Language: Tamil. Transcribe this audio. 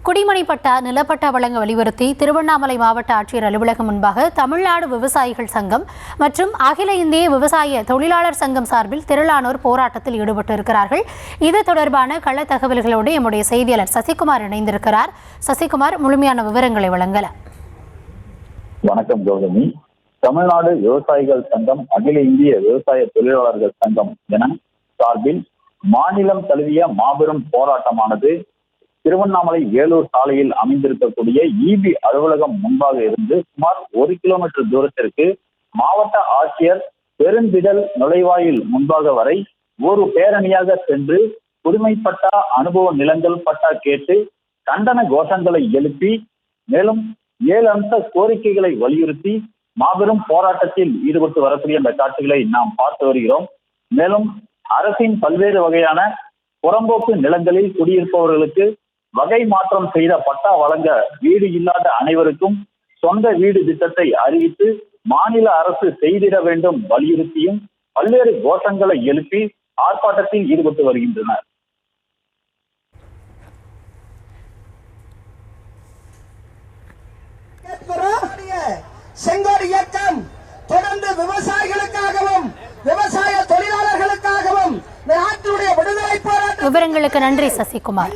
குடிமனை பட்டா நிலப்பட்டா வழங்க வலியுறுத்தி திருவண்ணாமலை மாவட்ட ஆட்சியர் அலுவலகம் முன்பாக தமிழ்நாடு விவசாயிகள் சங்கம் மற்றும் அகில இந்திய விவசாய தொழிலாளர் சங்கம் சார்பில் திரளானோர் போராட்டத்தில் ஈடுபட்டிருக்கிறார்கள். இது தொடர்பான கள தகவல்களோடு எம்முடைய செய்தியாளர் சசிகுமார் இணைந்திருக்கிறார். சசிகுமார், முழுமையான விவரங்களை வழங்கலாம். வணக்கம் கௌதமி. தமிழ்நாடு விவசாயிகள் சங்கம், அகில இந்திய விவசாய தொழிலாளர்கள் சங்கம் என சார்பில் மாநிலம் தழுவிய மாபெரும் போராட்டமானது திருவண்ணாமலை வேலூர் சாலையில் அமைந்திருக்கக்கூடிய இபி அலுவலகம் முன்பாக இருந்து சுமார் 1 கிலோமீட்டர் தூரத்திற்கு மாவட்ட ஆட்சியர் பெருந்திடல் நுழைவாயில் முன்பாக வரை ஒரு பேரணியாக சென்று குடிமைப்பட்டா, அனுபவ நிலங்கள் பட்டா கேட்டு கண்டன கோஷங்களை எழுப்பி மேலும் 7 அம்ச கோரிக்கைகளை வலியுறுத்தி மாபெரும் போராட்டத்தில் ஈடுபட்டு வரக்கூடிய அந்த காட்சிகளை நாம் பார்த்து வருகிறோம். மேலும் அரசின் பல்வேறு வகையான புறம்போக்கு நிலங்களில் குடியிருப்பவர்களுக்கு வகை மாற்றம் செய்த பட்டா வழங்க வீடு இல்லாத அனைவருக்கும் சொந்த வீடு திட்டத்தை அறிவித்து மாநில அரசு செய்திட வேண்டும் வலியுறுத்தியும் பல்வேறு கோஷங்களை எழுப்பி ஆர்ப்பாட்டத்தில் ஈடுபட்டு வருகின்றனர். செங்கோடு இயக்கம் தொடர்ந்து விவசாயிகளுக்காகவும் விவசாய தொழிலாளர்களுக்காகவும் நாட்டுடைய விடுதலை போராட்டம். விவரங்களுக்கு நன்றி சசிகுமார்.